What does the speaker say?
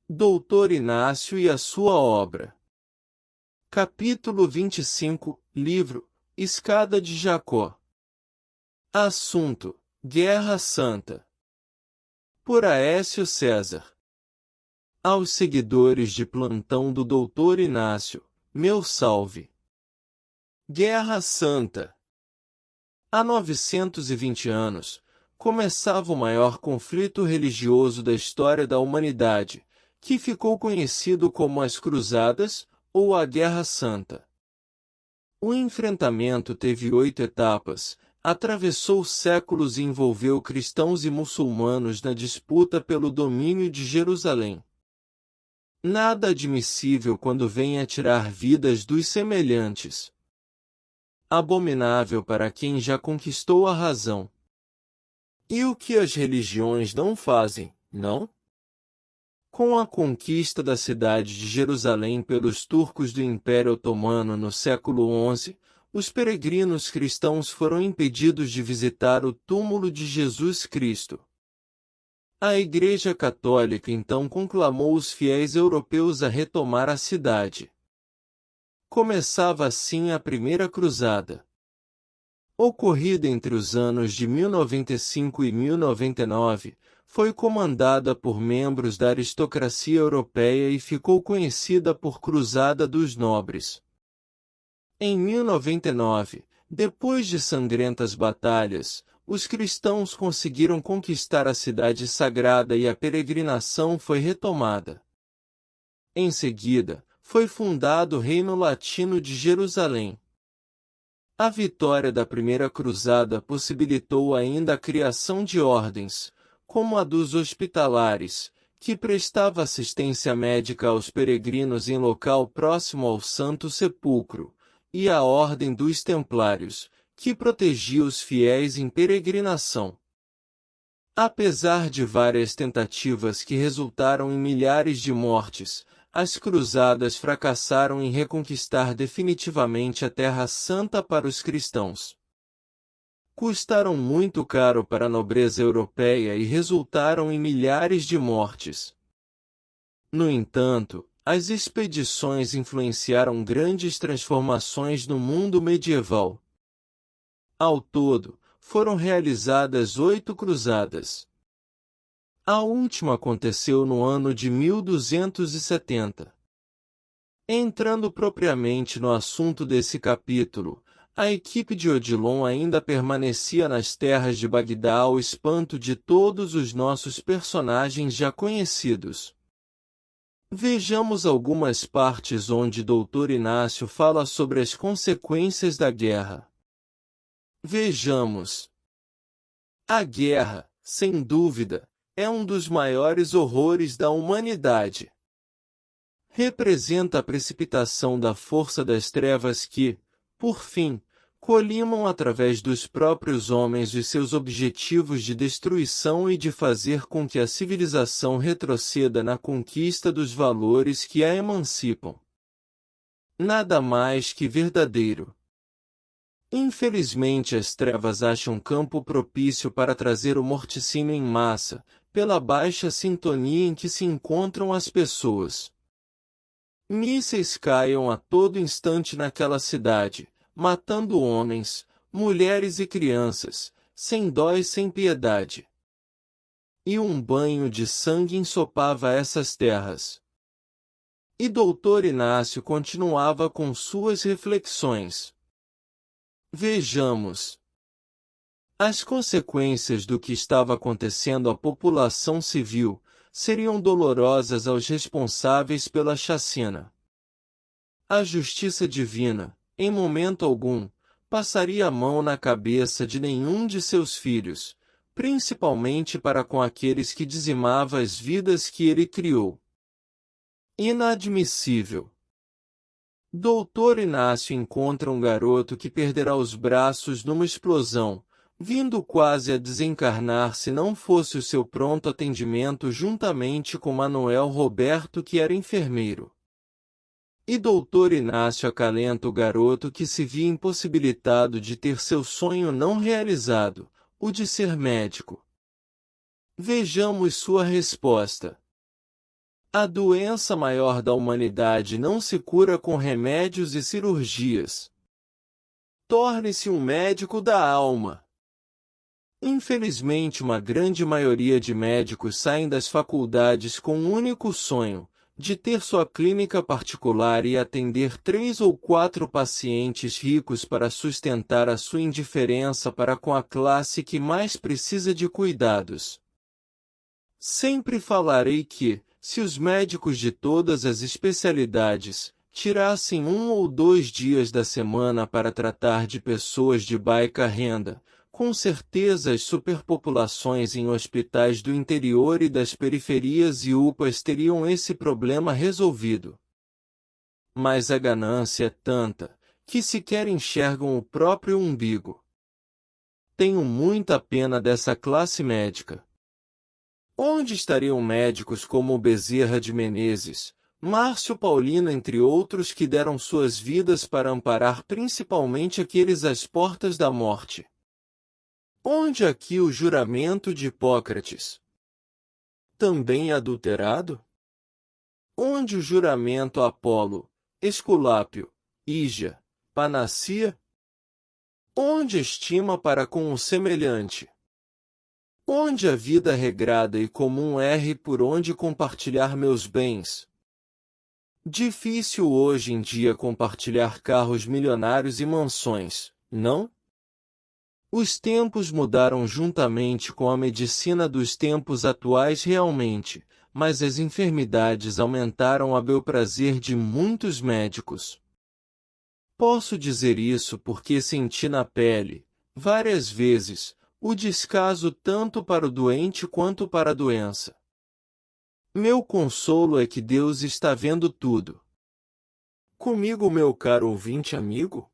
Doutor Inácio e a sua obra. Capítulo 25, Livro, Escada de Jacó. Assunto: Guerra Santa. Por Aécio César. Aos seguidores de plantão do Doutor Inácio, meu salve. Guerra Santa. Há 920 anos, começava o maior conflito religioso da história da humanidade, que ficou conhecido como as Cruzadas, ou a Guerra Santa. O enfrentamento teve 8 etapas, atravessou séculos e envolveu cristãos e muçulmanos na disputa pelo domínio de Jerusalém. Nada admissível quando vem a tirar vidas dos semelhantes. Abominável para quem já conquistou a razão. E o que as religiões não fazem, não? Com a conquista da cidade de Jerusalém pelos turcos do Império Otomano no século XI, os peregrinos cristãos foram impedidos de visitar o túmulo de Jesus Cristo. A Igreja Católica então conclamou os fiéis europeus a retomar a cidade. Começava assim a Primeira Cruzada. Ocorrida entre os anos de 1095 e 1099, foi comandada por membros da aristocracia europeia e ficou conhecida por Cruzada dos Nobres. Em 1099, depois de sangrentas batalhas, os cristãos conseguiram conquistar a cidade sagrada e a peregrinação foi retomada. Em seguida, foi fundado o Reino Latino de Jerusalém. A vitória da Primeira Cruzada possibilitou ainda a criação de ordens, como a dos hospitalares, que prestava assistência médica aos peregrinos em local próximo ao Santo Sepulcro, e a Ordem dos Templários, que protegia os fiéis em peregrinação. Apesar de várias tentativas que resultaram em milhares de mortes, as cruzadas fracassaram em reconquistar definitivamente a Terra Santa para os cristãos. Custaram muito caro para a nobreza europeia e resultaram em milhares de mortes. No entanto, as expedições influenciaram grandes transformações no mundo medieval. Ao todo, foram realizadas 8 cruzadas. A última aconteceu no ano de 1270. Entrando propriamente no assunto desse capítulo, a equipe de Odilon ainda permanecia nas terras de Bagdá ao espanto de todos os nossos personagens já conhecidos. Vejamos algumas partes onde Doutor Inácio fala sobre as consequências da guerra. Vejamos. A guerra, sem dúvida, é um dos maiores horrores da humanidade. Representa a precipitação da força das trevas que, por fim, colimam através dos próprios homens os seus objetivos de destruição e de fazer com que a civilização retroceda na conquista dos valores que a emancipam. Nada mais que verdadeiro. Infelizmente as trevas acham campo propício para trazer o morticínio em massa, pela baixa sintonia em que se encontram as pessoas. Mísseis caiam a todo instante naquela cidade, matando homens, mulheres e crianças, sem dó e sem piedade. E um banho de sangue ensopava essas terras. E Doutor Inácio continuava com suas reflexões. Vejamos. As consequências do que estava acontecendo à população civil seriam dolorosas aos responsáveis pela chacina. A justiça divina, em momento algum, passaria a mão na cabeça de nenhum de seus filhos, principalmente para com aqueles que dizimava as vidas que ele criou. Inadmissível. Doutor Inácio encontra um garoto que perderá os braços numa explosão, vindo quase a desencarnar se não fosse o seu pronto atendimento juntamente com Manuel Roberto que era enfermeiro. E Doutor Inácio acalenta o garoto que se via impossibilitado de ter seu sonho não realizado, o de ser médico. Vejamos sua resposta. A doença maior da humanidade não se cura com remédios e cirurgias. Torne-se um médico da alma. Infelizmente, uma grande maioria de médicos saem das faculdades com um único sonho, de ter sua clínica particular e atender 3 ou 4 pacientes ricos para sustentar a sua indiferença para com a classe que mais precisa de cuidados. Sempre falarei que, se os médicos de todas as especialidades tirassem 1 ou 2 dias da semana para tratar de pessoas de baixa renda, com certeza as superpopulações em hospitais do interior e das periferias e UPAs teriam esse problema resolvido. Mas a ganância é tanta, que sequer enxergam o próprio umbigo. Tenho muita pena dessa classe médica. Onde estariam médicos como Bezerra de Menezes, Márcio Paulino, entre outros, que deram suas vidas para amparar principalmente aqueles às portas da morte? Onde aqui o juramento de Hipócrates? Também adulterado? Onde o juramento a Apolo, Esculápio, Ígia, Panacia? Onde estima para com o semelhante? Onde a vida regrada e comum erre por onde compartilhar meus bens? Difícil hoje em dia compartilhar carros milionários e mansões, não? Os tempos mudaram juntamente com a medicina dos tempos atuais realmente, mas as enfermidades aumentaram a bel prazer de muitos médicos. Posso dizer isso porque senti na pele, várias vezes, o descaso tanto para o doente quanto para a doença. Meu consolo é que Deus está vendo tudo. Comigo, meu caro ouvinte amigo?